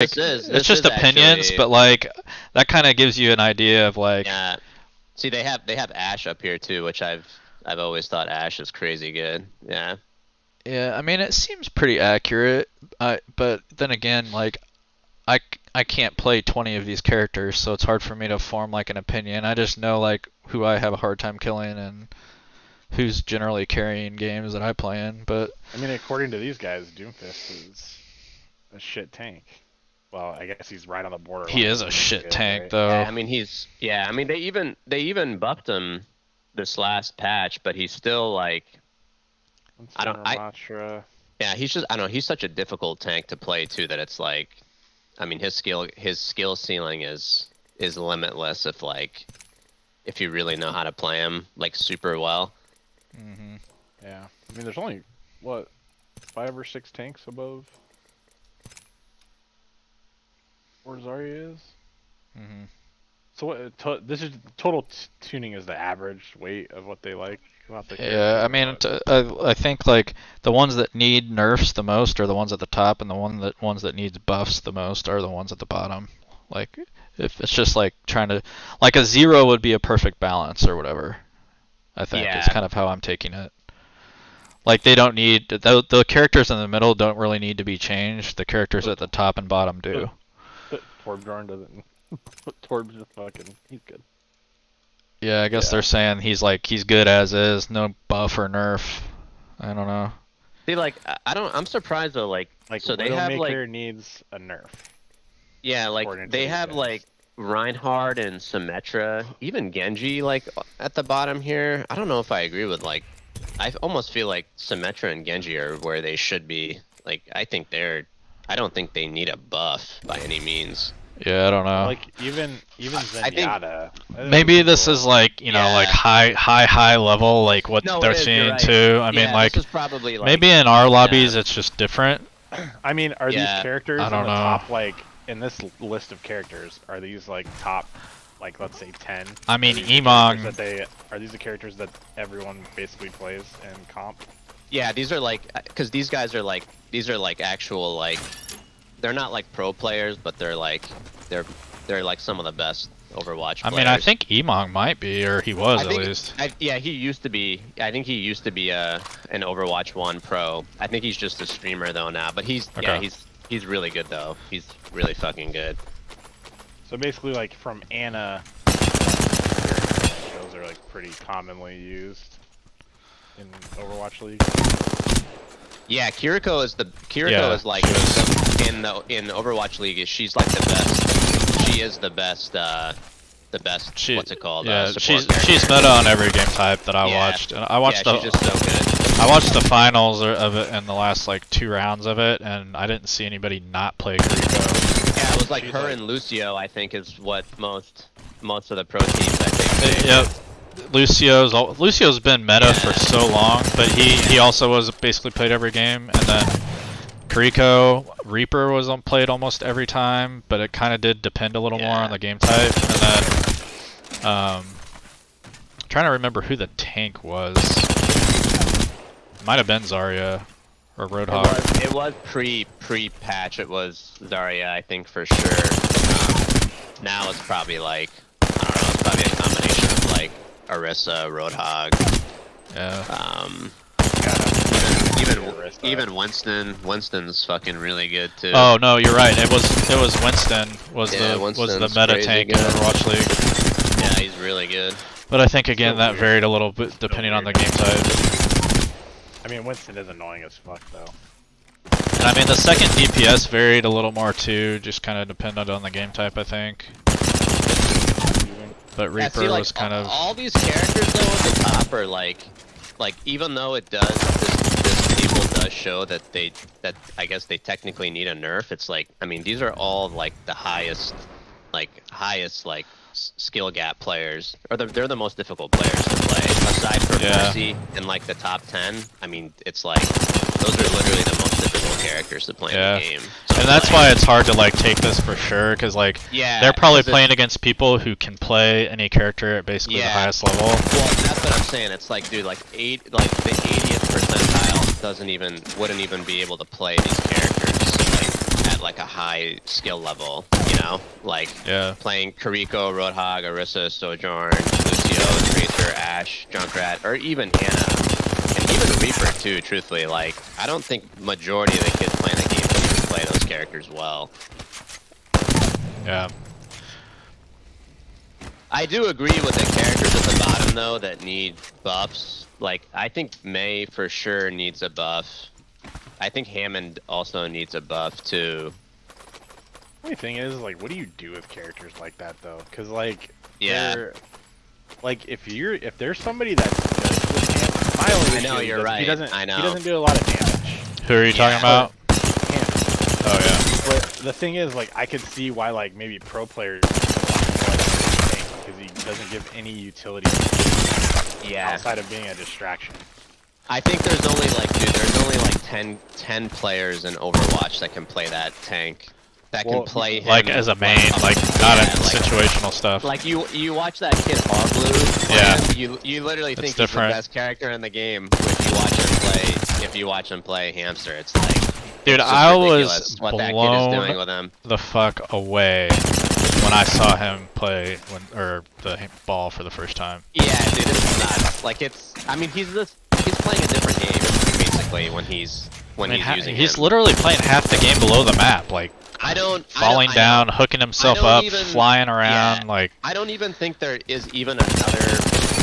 Like, This it's just is opinions, actually, but like that kind of gives you an idea of like. yeah. See, they have Ashe up here too, which I've always thought Ashe is crazy good. Yeah. Yeah, I mean it seems pretty accurate. But then again, like I can't play 20 of these characters, so it's hard for me to form like an opinion. I just know like who I have a hard time killing and who's generally carrying games that I play in. But I mean, according to these guys, Doomfist is a shit tank. Well, I guess he's right on the border. he is a shit tank though. Yeah, I mean I mean they even buffed him this last patch, but he's still like, yeah, he's just, I don't know, he's such a difficult tank to play too that it's like, I mean his skill ceiling is limitless if you really know how to play him like super well. Mm-hmm. Yeah, I mean there's only what 5 or 6 tanks above where Zarya is. Mm-hmm. So what? This is total tuning is the average weight of what they like about the. Yeah, I mean, I think like the ones that need nerfs the most are the ones at the top, and the ones that needs buffs the most are the ones at the bottom. Like, if it's just like trying to, like a 0 would be a perfect balance or whatever. I think Yeah. is kind of how I'm taking it. Like they don't need the characters in the middle don't really need to be changed. The characters at the top and bottom do. Torbjorn doesn't. Torb's just fucking. He's good. Yeah, I guess they're saying he's good as is, no buff or nerf. I don't know. See, like I'm surprised though, like so they have like needs a nerf. Yeah, like they have like Reinhardt and Symmetra, even Genji like at the bottom here. I don't know if I agree with like, I almost feel like Symmetra and Genji are where they should be. Like I don't think they need a buff by any means. Yeah, I don't know. Like even Zenyatta. Maybe this is like like high level like what they're seeing too. I mean like, this is probably like, maybe in our lobbies it's just different. I mean, are these characters I don't know. top like in this list of characters? Are these like top, like let's say 10? I mean, Emong. Are these the characters that everyone basically plays in comp? Yeah, these are like, because these guys are like, these are like actual like, they're not like pro players, but they're like some of the best Overwatch players. I mean, I think Emong might be, or he was at least. Yeah, he used to be. I think he used to be an Overwatch 1 pro. I think he's just a streamer though now, but he's he's really good though. He's really fucking good. So basically, like from Ana, those are like pretty commonly used in Overwatch League. Yeah, Kiriko is like in Overwatch League. She's like the best. She is the best. What's it called? Yeah, she's meta on every game type that I watched, and I watched she's just so good. I watched the finals of it in the last like 2 rounds of it, and I didn't see anybody not play Kiriko. Yeah, it was like her and Lucio. I think is what most of the pro teams I think. Yep. Lucio's been meta for so long, but he also was basically played every game, and then Kiriko, Reaper was played almost every time, but it kind of did depend a little more on the game type. And then, trying to remember who the tank was. Might have been Zarya or Roadhog. It was pre-patch. It was Zarya, I think for sure. Now it's probably like, I don't know. It's probably a combination of like Orisa, Roadhog. Yeah. Even Winston. Winston's fucking really good too. Oh no, you're right. It was Winston was the meta tank in Overwatch League. Yeah, he's really good. But I think again that varied a little bit depending on the game type. I mean, Winston is annoying as fuck though. And I mean the second DPS varied a little more too, just kind of depended on the game type, I think. But Reaper was kind of all these characters though at the top are like even though it does this table does show that I guess they technically need a nerf. It's like, I mean, these are all like the highest skill gap players, or they're the most difficult players to play aside from Mercy in like the top 10. I mean, it's like those are literally the most difficult characters to play in the game. So and that's why it's hard to like take this for sure, because like they're probably playing against people who can play any character at basically the highest level. Well, that's what I'm saying. It's like, dude, like the 80th percentile wouldn't even be able to play these characters like at at like a high skill level, you know, like Yeah. playing Kiriko, Roadhog, Orisa, Sojourn, Lucio, Tracer, Ashe, Junkrat, or even Ana, and even Reaper too. Truthfully, like I don't think majority of the kids playing the game can play those characters well. Yeah. I do agree with the characters at the bottom though that need buffs. Like I think Mei for sure needs a buff. I think Hammond also needs a buff too. The only thing is, like, what do you do with characters like that though? Because like, Yeah. like if there's somebody that's good with Hammond, my only I know, issue is you're that right. He doesn't. I know. He doesn't do a lot of damage. Who are you talking about? Hammond. Oh yeah. But the thing is, like, I could see why, like, maybe pro players because he doesn't give any utility Yeah. outside of being a distraction. I think there's only like 10 players in Overwatch that can play that tank. That Well, can play him Like as a main, like not in situational stuff. Like you watch that kid Harblue. Yeah. You literally It's think different. he's the best character in the game if you watch him play Hamster. It's like Dude, it's just I ridiculous was what that kid is doing blown with him. the fuck away when I saw him play the ball for the first time. Yeah, dude, it's nuts. Like I mean, he's playing a different game basically when he's using He's him. literally playing half the game below the map, like falling down, hooking himself up, flying around, like. I don't even think there is even another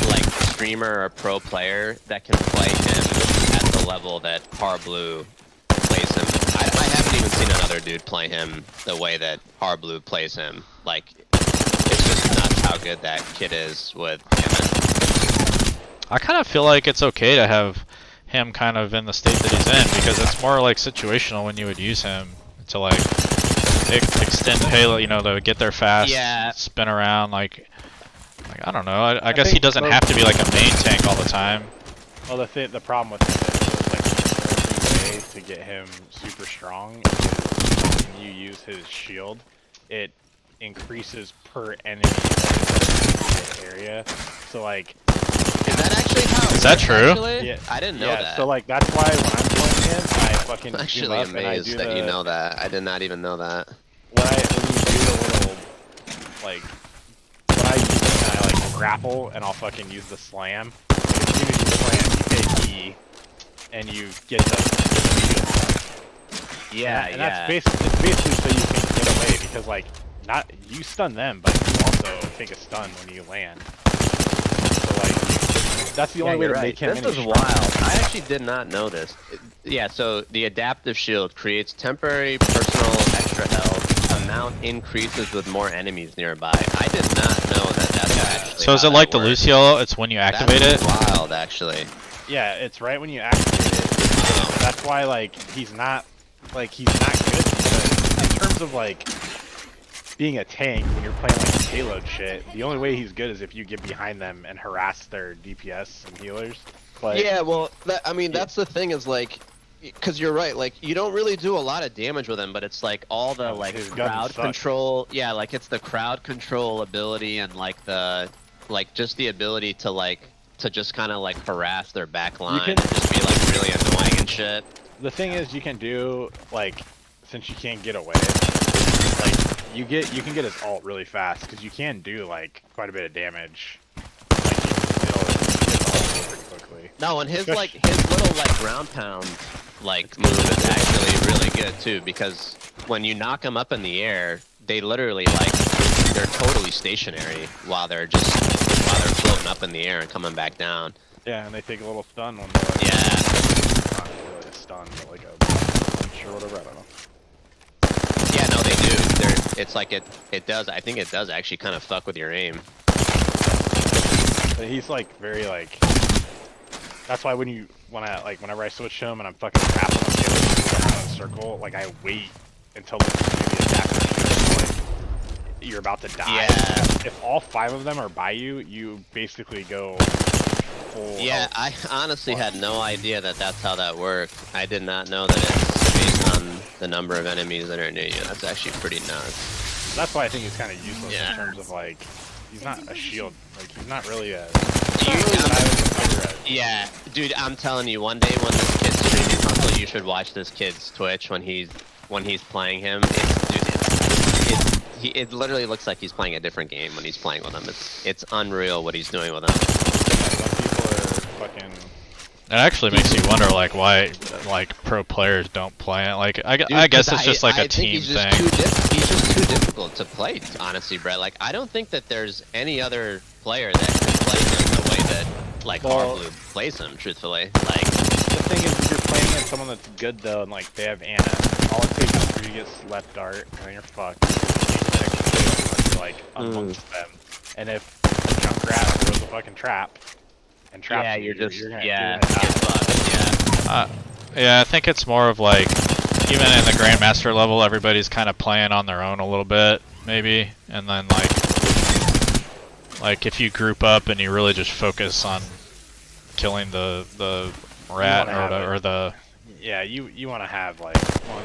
like streamer or pro player that can play him at the level that Harblue plays him. I haven't even seen another dude play him the way that Harblue plays him. Like, it's just nuts how good that kid is with him. I kind of feel like it's okay to have him kind of in the state that he's in because it's more like situational when you would use him to like extend payload, you know, to get there fast, Yeah. spin around, like I don't know. I guess he doesn't have to be like a main tank all the time. Well, the problem with him is like the only way to get him super strong is when you use his shield, it increases per enemy area. So like, Is that actually how? Is that true? Actually? Yeah. I didn't know yeah, that. so like that's why when I'm playing him, I fucking I'm actually zoom up and I amazed do that you know that. I did not even know that. when you do the little like when I use it and I like grapple and I'll fucking use the slam. Like, as soon as you slam, you take E and you get the shield. Yeah, And that's basically so you can get away because like not you stun them, but you also take a stun when you land. So like that's the only way to make him. This is wild. I actually did not know this. Yeah, so the adaptive shield creates temporary personal extra health. Amount increases with more enemies nearby. I did not know that that's actually. So is how it like that the works. Lucio? It's when you activate That's it. wild, actually. Yeah, it's right when you activate it. That's why like he's not good because in terms of like being a tank when you're playing like payload shit, the only way he's good is if you get behind them and harass their DPS and healers. But Yeah, well, that's the thing is like, because you're right, like you don't really do a lot of damage with him, but it's like all the like his gun crowd sucks. control. Yeah, like it's the crowd control ability and like just the ability to just kind of like harass their back line can- and just be like really annoying and shit. the thing is you can do like since you can't get away, like you can get his ult really fast because you can do like quite a bit of damage. Like you can still get the ult pretty quickly. No, and his little like ground pound like move is actually really good too because when you knock them up in the air, they literally like they're totally stationary while they're floating up in the air and coming back down. Yeah, and they take a little stun when they're Yeah. not really a stun, but like a punch or whatever. I don't know. Yeah, no, they do. It's like it does. I think it does actually kind of fuck with your aim. But he's like very like. That's why whenever I switch to him and I'm fucking tapping on the in a circle, like I wait until the attacker like you're about to die. Yeah. If all 5 of them are by you, you basically go full. Yeah, health. I honestly had no idea that that's how that worked. I did not know that it's based on the number of enemies that are near you. That's actually pretty nuts. That's why I think he's kind of useless Yeah. in terms of like he's not a shield. Like he's not really a. You- Not really what I would consider a- Yeah, dude, I'm telling you, one day when this kid's streaming hustle, you should watch this kid's Twitch when he's when he's playing him, it literally looks like he's playing a different game when he's playing with him. It's unreal what he's doing with him. Some people are fucking. It actually makes you wonder, like, why, like, pro players don't play it. Like, I guess it's just like a team thing. He's just too difficult to play, honestly, Brett. Like, I don't think that there's any other player that can play him the way that, like, Hardblue plays him, truthfully. Like, the thing is, if you're playing against someone that's good, though, and, like, they have Ana, all it takes is for you to get left dart, and then you're fucked. Like, amongst them. And if Junkrat throws a fucking trap, and traps yeah, you're gonna yeah, die. Yeah, I think it's more of like, even in the Grandmaster level, everybody's kind of playing on their own a little bit, maybe, and then like if you group up and you really just focus on killing the rat or the. Yeah, you want to have like one.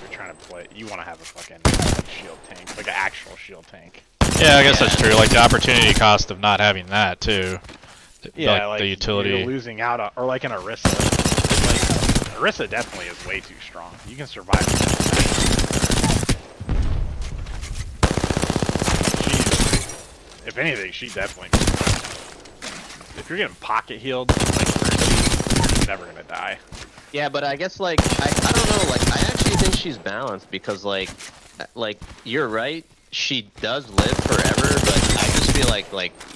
You're trying to play. You want to have a fucking shield tank, like an actual shield tank. Yeah, I guess that's true. Like the opportunity cost of not having that too. Yeah, like the utility. You're losing out on, or like an Orisa. Like Orisa definitely is way too strong. You can survive. If anything, she definitely. If you're getting pocket healed, like you're never gonna die. Yeah, but I guess like I don't know. Like I actually think she's balanced because like you're right. She does live forever, but I just feel like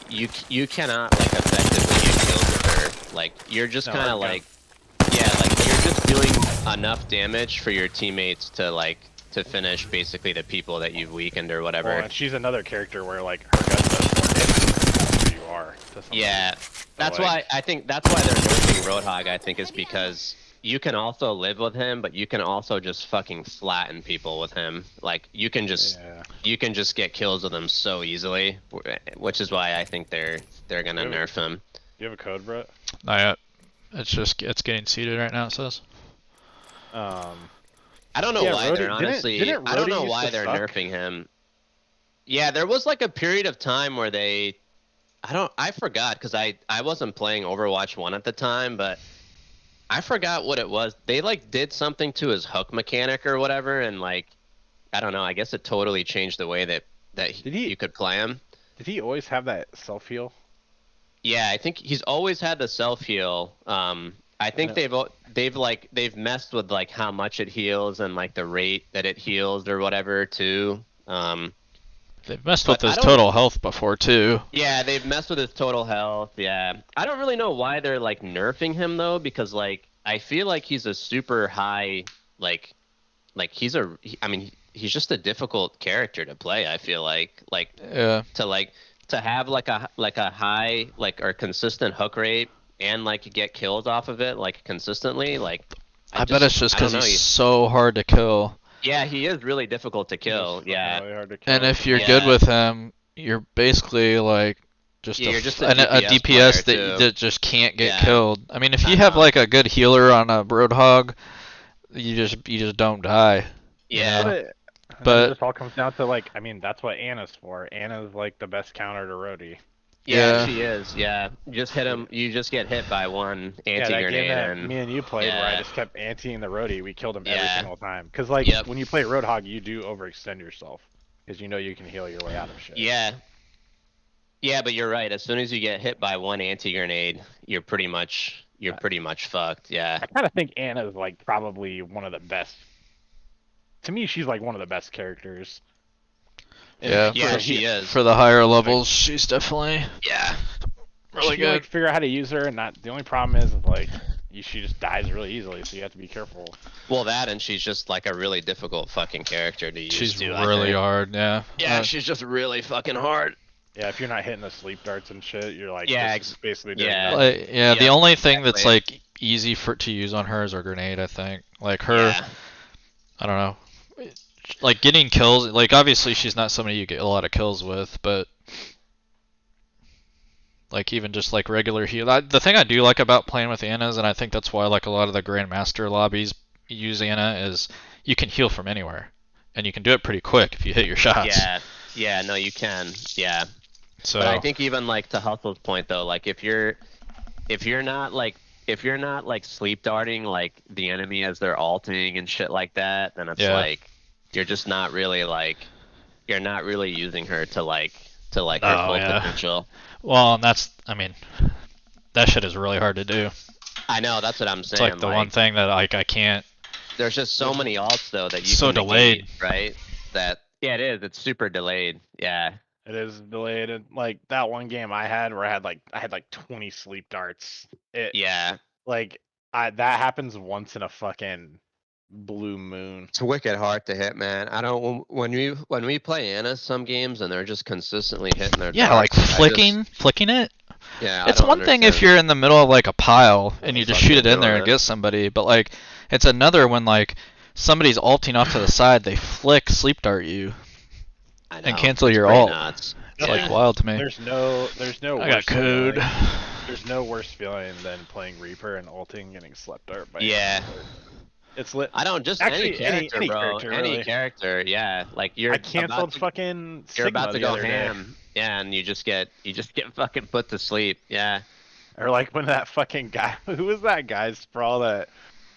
you cannot like effectively get kills with her. Like you're just kind of like like you're just doing enough damage for your teammates to finish basically the people that you've weakened or whatever. Well, and she's another character where like her gun does more damage than you are. Yeah, that's why I think that's why they're nerfing Roadhog. I think is because you can also live with him, but you can also just fucking flatten people with him. Like you can just get kills with him so easily, which is why I think they're gonna nerf him. Do you have a code, Brett? Not yet. It's getting seeded right now. It says. I don't know why they're honestly. I don't know why they're nerfing him. Yeah, there was like a period of time where they. I forgot because I wasn't playing Overwatch 1 at the time, but. I forgot what it was. They like did something to his hook mechanic or whatever, and like, I don't know. I guess it totally changed the way that you could play him. Did he always have that self heal? Yeah, I think he's always had the self heal. I think they've messed with like how much it heals and like the rate that it heals or whatever too. They've messed with his total health before too. Yeah, they've messed with his total health. Yeah, I don't really know why they're like nerfing him though, because like I feel like he's a super high he's just a difficult character to play. I feel like to have like a high or consistent hook rate and like get kills off of it like consistently like. I bet it's just because he's so hard to kill. Yeah, he is really difficult to kill. Yeah, really hard to kill. And if you're good with him, you're basically like you're just a DPS that just can't get killed. I mean, if you have like a good healer on a Roadhog, you just don't die. Yeah. But it just all comes down to like, I mean, that's what Ana's for. Ana's like the best counter to Rhodey. Yeah, she is. Yeah, you just hit him. You just get hit by one anti-grenade. That me and you played where I just kept anti-ing the Rhodey. We killed him every single time. Because like when you play Roadhog, you do overextend yourself because you know you can heal your way out of shit. Yeah. Yeah, but you're right. As soon as you get hit by one anti-grenade, you're pretty much fucked. Yeah. I kind of think Ana's like probably one of the best. To me, she's like one of the best characters. Yeah, she is. For the higher levels, she's definitely really good. Like, figure out how to use her, and not the only problem is like she just dies really easily, so you have to be careful. Well, and she's just like a really difficult fucking character to use. She's really hard, yeah. Yeah, she's just really fucking hard. Yeah, if you're not hitting the sleep darts and shit, you're like basically doing the only thing that's like easy to use on her is her grenade. I think like her, I don't know. Like getting kills, like obviously she's not somebody you get a lot of kills with, but like even just like regular heal. The thing I do like about playing with Ana's, and I think that's why like a lot of the Grandmaster lobbies use Ana, is you can heal from anywhere, and you can do it pretty quick if you hit your shots. Yeah, no, you can. Yeah. if you're not like sleep darting like the enemy as they're ulting and shit like that, then it's Yeah. like you're just not really like you're not really using her to like her Oh, full yeah. potential. Well, and that's, I mean, that shit is really hard to do. I know, that's what I'm It's saying. like the one thing that like I can't. There's just so many ults though that you So can delayed. negate, right? That yeah, it is. It's super delayed. Yeah. It is delayed, and like that one game I had where I had like 20 sleep darts. Yeah. Like that happens once in a fucking blue moon. It's wicked hard to hit, man. I don't when we play Anna some games and they're just consistently hitting their Yeah, like darts, flicking it. Yeah. It's one thing if you're in the middle of like a pile and you just shoot it in there and doing it. get somebody, but like it's another when like somebody's ulting off to the side, they flick sleep dart you I know, and cancel it's your pretty ult. nuts. It's Yeah. like wild to me. There's no I got worse code. feeling. There's no worse feeling than playing Reaper and ulting and getting slept dart by Yeah. It's lit. I don't just Actually, any character, bro. character, Any really. character, yeah. Like you're I canceled about to, fucking you're Sigma about to the go other day. ham. Yeah, and you just get fucking put to sleep. Yeah. Or like when that fucking guy, who was that guy's sprawl that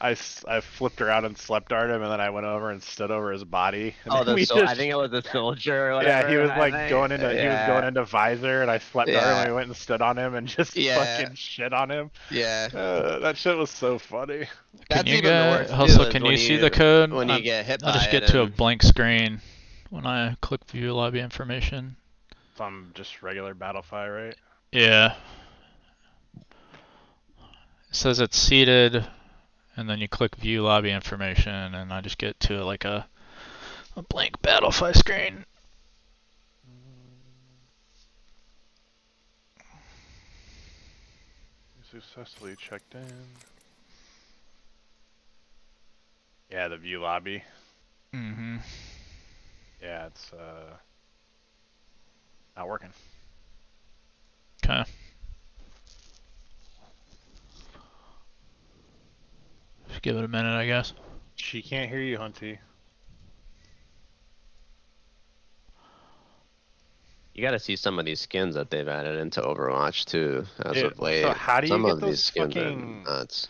I flipped around and slept dart him, and then I went over and stood over his body. And Oh, then we I think it was a soldier or yeah, whatever. he was I like think. he was Yeah. going into visor, and I slept dart him, Yeah. and we went and stood on him and just Yeah. fucking shit on him. Yeah. That shit was so funny. That's Can you even the get worst Hustle? feeling Can when you see the code? when you get hit I'll by just get it to a and- blank screen when I click view lobby information. Some just regular Battlefy, right? Yeah. It says it's seated, and then you click view lobby information, and I just get to like a blank Battlefy screen. Successfully checked in. Yeah, the view lobby. Mm-hmm. Yeah, it's not working. Okay. Just give it a minute, I guess. She can't hear you, Hunty. You got to see some of these skins that they've added into Overwatch too, as Dude, of late. so how do you some get of those these skins fucking- are nuts.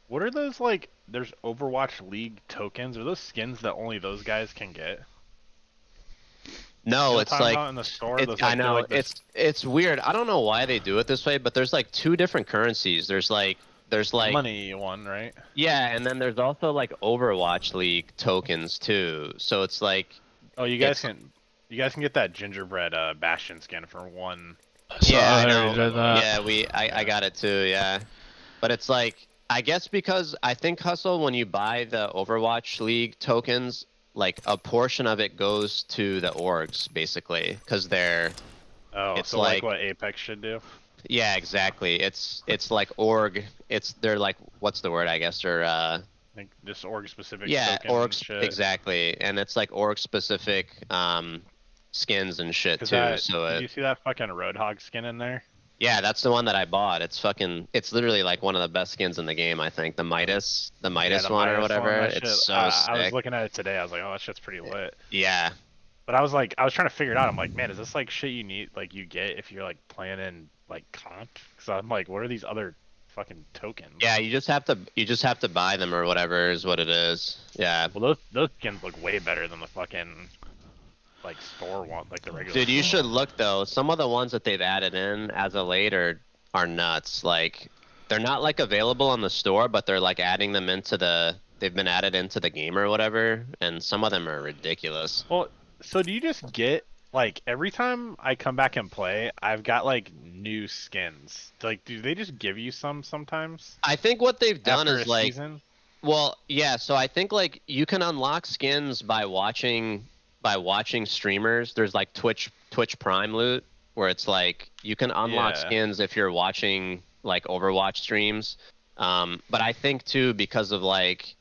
What are those like? There's Overwatch League tokens. Are those skins that only those guys can get? No, You know what it's I'm talking like about in the store. It, Those, I like, they're know like this- it's weird. I don't know why they do it this way, but there's like two different currencies. There's like money one, right? yeah, and then there's also like Overwatch League tokens too. So it's like Oh, you guys can get that gingerbread Bastion skin for one. yeah, I already know. did that. Yeah, I got it too. Yeah, but it's like I guess because I think Hustle when you buy the Overwatch League tokens, like a portion of it goes to the orgs basically because they're Oh, It's so like like- what Apex should do. yeah exactly. It's like org. They're like what's the word I guess they're Like just org specific. yeah tokens org and shit. exactly, and it's like org specific skins and shit 'Cause too. that- So did you see that fucking Roadhog skin in there? yeah, that's the one that I bought. It's literally like one of the best skins in the game. I think the Midas Yeah, the one or Midas one, whatever. that It's shit- so I sick. was looking at it today. I was like, oh, that shit's pretty lit. Yeah, But I was trying to figure it out. I'm like, man, is this like shit you need, like you get if you're like playing in like comp? Because I'm like, what are these other fucking tokens? yeah. You just have to buy them or whatever is what it is. Yeah. Well, those skins look way better than the fucking like store one, like the regular. Dude, you store should look though. Some of the ones that they've added in as of late are nuts. Like they're not like available on the store, but they're like adding them they've been added into the game or whatever, and some of them are ridiculous. Well, so do you just get like every time I come back and play, I've got like new skins. Like, do they just give you some sometimes? I think what they've done after is a like season? well, yeah, so I think like you can unlock skins by watching streamers. There's like Twitch Prime loot where it's like you can unlock Yeah. skins if you're watching like Overwatch streams. But I think too because of like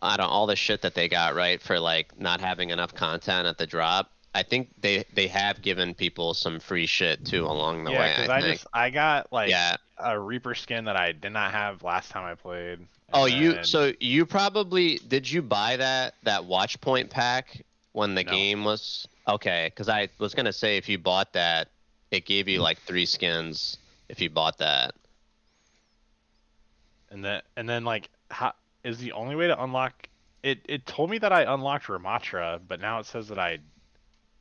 I don't all the shit that they got right for like not having enough content at the drop. I think they have given people some free shit too along the way. Yeah, because I think. I got like Yeah. a Reaper skin that I did not have last time I played. Oh, and then- so you probably did you buy that watch point pack when the No. game was okay? Because I was gonna say if you bought that, it gave you like 3 skins if you bought that. and then like how is the only way to unlock it? It told me that I unlocked Ramatra, but now it says that I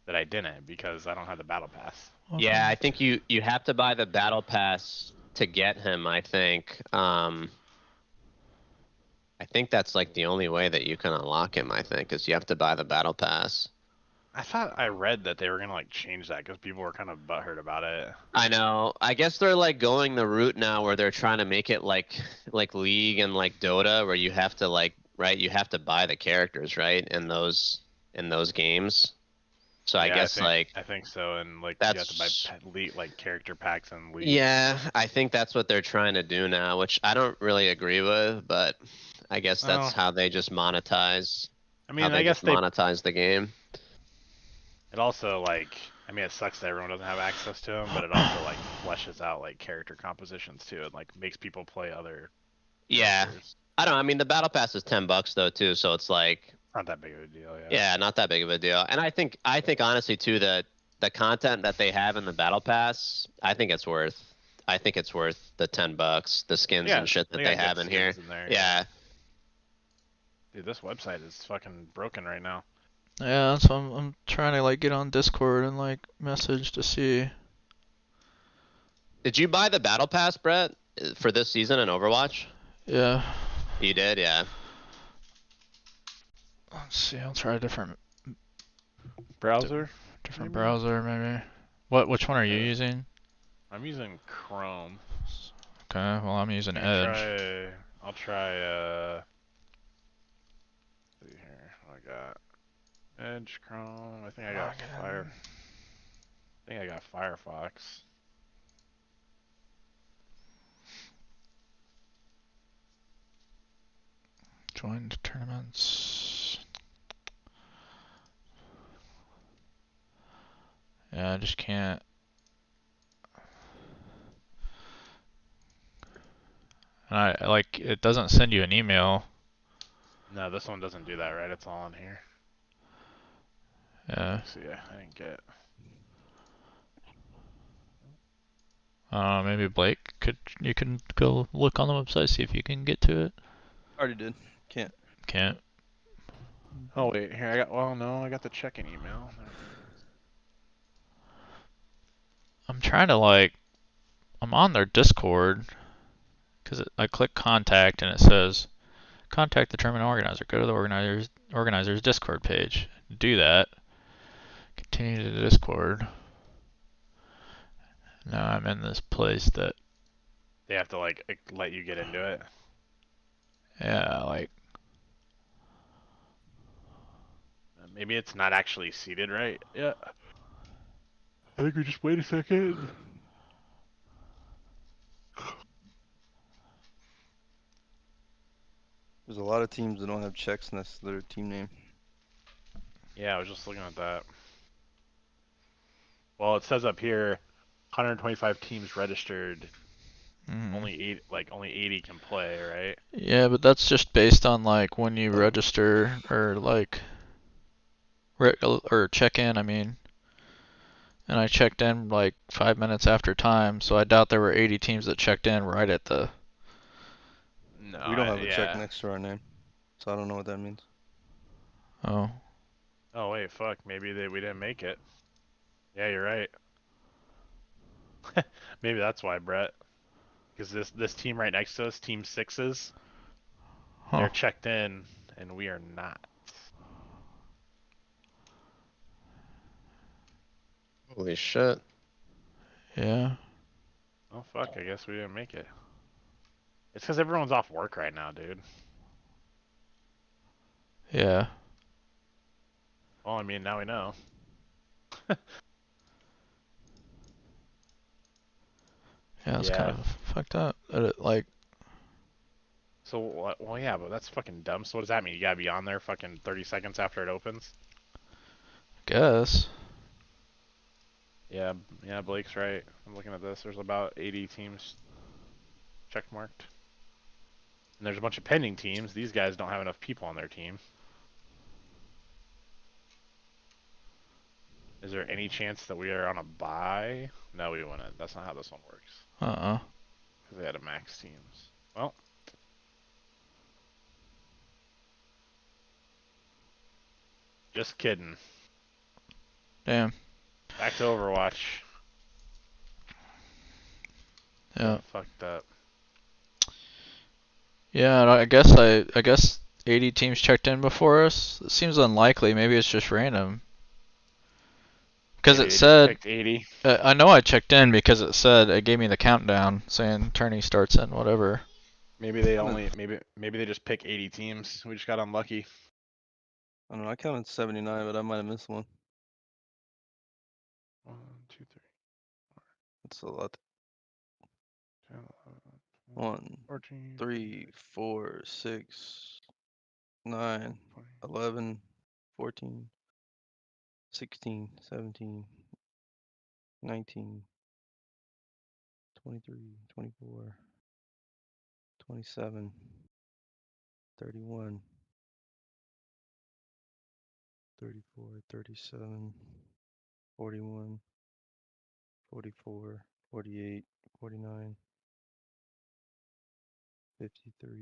didn't because I don't have the battle pass. Yeah, I think you have to buy the battle pass to get him. I think that's like the only way that you can unlock him. I think is you have to buy the battle pass. I thought I read that they were gonna like change that because people were kind of butthurt about it. I know. I guess they're like going the route now where they're trying to make it like League and like Dota, where you have to like you have to buy the characters in those games. So I guess I think so, and like you have to buy like character packs and League. Yeah, I think that's what they're trying to do now, which I don't really agree with, but I guess that's how they just monetize. I mean, I guess they monetize the game. It also like, I mean, it sucks that everyone doesn't have access to them, but it also like fleshes out like character compositions too, and like makes people play other. Yeah, characters. I don't know. I mean, the battle pass is $10 though too, so it's like not that big of a deal. Yeah. Yeah, not that big of a deal. And I think honestly too that the content that they have in the battle pass, I think it's worth the $10, the skins and shit that they have in here. Yeah. Dude, this website is fucking broken right now. Yeah, so I'm trying to like get on Discord and like message to see. Did you buy the battle pass, Brett, for this season in Overwatch? Yeah. You did, yeah. Let's see. I'll try a different browser. Different browser, maybe. Which one are you using? I'm using Chrome. Okay. Well, I'm using Edge. I'll try. Let's see here. What I got. Edge, Chrome. I think I got Firefox. Joined tournaments. Yeah, I just can't. And I like it doesn't send you an email. No, this one doesn't do that, right? It's all in here. Yeah. So yeah, I didn't get. Maybe Blake you can go look on the website, see if you can get to it. Already did. Can't. Can't. Oh wait, here I got the check-in email. I'm trying to like, I'm on their Discord, because I click contact and it says, contact the tournament organizer. Go to the organizer's Discord page. Do that. Continue to the Discord. Now I'm in this place that they have to like let you get into it. Yeah, like maybe it's not actually seated right. Yeah. I think we just wait a second. There's a lot of teams that don't have checks next to their team name. Yeah, I was just looking at that. Well, it says up here, 125 teams registered. Only 80 can play, right? Yeah, but that's just based on like when you register or like or check in. I mean, and I checked in like 5 minutes after time, so I doubt there were 80 teams that checked in right at the. No, we don't have a check next to our name, so I don't know what that means. Oh. Oh wait, fuck. Maybe we didn't make it. Yeah, you're right. Maybe that's why, Brett. Because this team right next to us, Team 6's, they're checked in, and we are not. Holy shit. Yeah. Oh fuck, I guess we didn't make it. It's because everyone's off work right now, dude. Yeah. Well, I mean, now we know. Yeah, it's kind of fucked up. Like. So, well, yeah, but that's fucking dumb. So what does that mean? You gotta be on there fucking 30 seconds after it opens? Guess. Yeah, Blake's right. I'm looking at this. There's about 80 teams checkmarked. And there's a bunch of pending teams. These guys don't have enough people on their team. Is there any chance that we are on a bye? No, we wouldn't. That's not how this one works. Because they had a max teams. Well, Just kidding. Damn. Back to Overwatch. Yeah. Fucked up. Yeah, and I guess 80 teams checked in before us. It seems unlikely. Maybe it's just random. Because Maybe it they just said, picked 80. I know I checked in because it gave me the countdown saying tourney starts in whatever. Maybe they maybe they just pick 80 teams. We just got unlucky. I don't know. I counted 79, but I might have missed one. 1, 2, 3, That's a lot. 10, 1, 14, 3, 4, 6, 9, 20. 11, 14, 16, 17, 19, 23, 24, 27, 31, 34, 37, 41, 44, 48, 49, 53,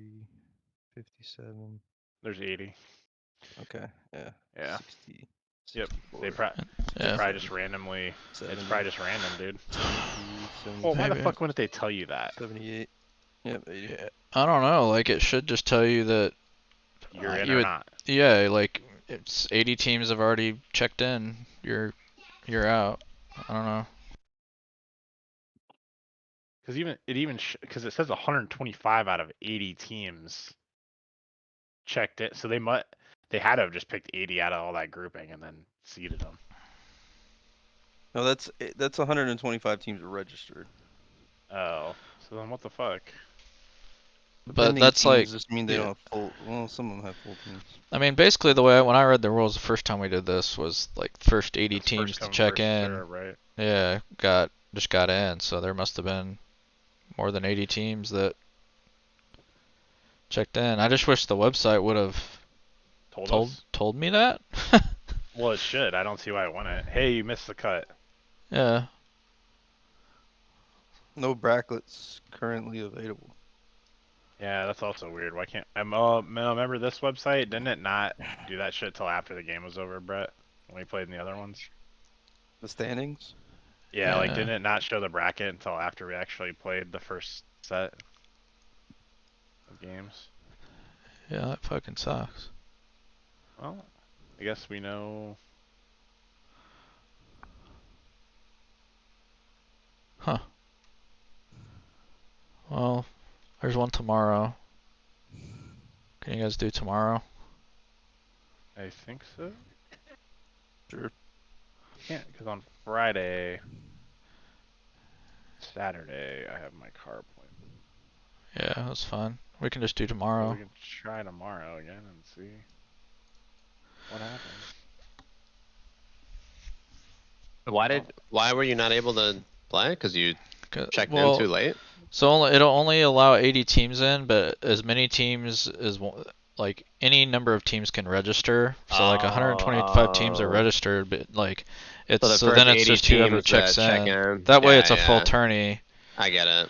57. There's 80. Okay, yeah. Yeah. 60, Yep. 64, They Yeah. probably just randomly. 70, It's probably just random, dude. 73, Well, why the Maybe. fuck wouldn't they tell you that? 78. Yep, 80. Yeah. I don't know. Like it should just tell you that You're in you or would. not. Yeah, like it's 80 teams have already checked in. You're out. I don't know. Because because it says 125 out of 80 teams checked it, so they had to have just picked 80 out of all that grouping and then seeded them. No, that's 125 teams are registered. Oh, so then what the fuck? The But pending that's teams like, just mean they yeah. don't have full. Well, some of them have full teams. I mean, basically when I read the rules the first time we did this was like first 80 It's teams first to come, check first in. serve, right? Yeah, just got in. So there must have been more than 80 teams that checked in. I just wish the website would have Us? told me that. Well, it should. I don't see why it wouldn't. Hey, you missed the cut. Yeah. No brackets currently available. Yeah, that's also weird. Why can't remember this website? Didn't it not do that shit till after the game was over, Brett? When we played in the other ones? The standings. Yeah, like Yeah. didn't it not show the bracket until after we actually played the first set of games? Yeah, that fucking sucks. Well, I guess we know. Huh. Well, there's one tomorrow. Can you guys do tomorrow? I think so. Sure. Can't, because on Friday, Saturday, I have my car appointment. Yeah, that's fine. We can just do So tomorrow. we can try tomorrow again and see what happens. Why were you not able to play? Because you checked in Well, too late? so it'll only allow 80 teams in, but as many teams as like any number of teams can register. So like 125 teams are Oh. registered, but like it's the so first then it's 80 just whoever teams checks that check in. in. That way Yeah, it's a full yeah. tourney. I get it.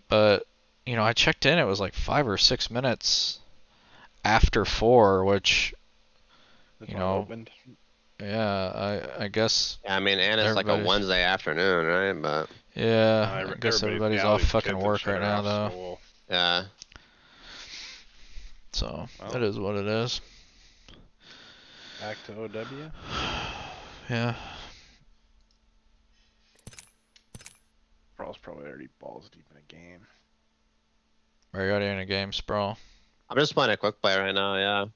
But you know, I checked in. It was like 5 or 6 minutes after 4, which This you one know, opened. yeah, I guess. Yeah, I mean, and it's like a Everybody's- Wednesday afternoon, right? But Yeah, I Everybody- guess everybody's yeah, all off these fucking kids and work shit right are now off though. school. yeah. So Well. it is what it is. Back to OW. Yeah. Brawl's probably already balls deep in a game. Are you already in a game, Sprawl? I'm just playing a quick play right now. Yeah.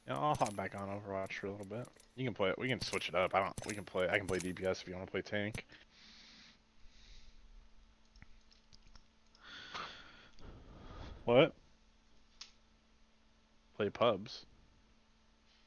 Yeah, I'll hop back on Overwatch for a little bit. You can play it. We can switch it up. I can play DPS if you want to play tank. What? Play pubs.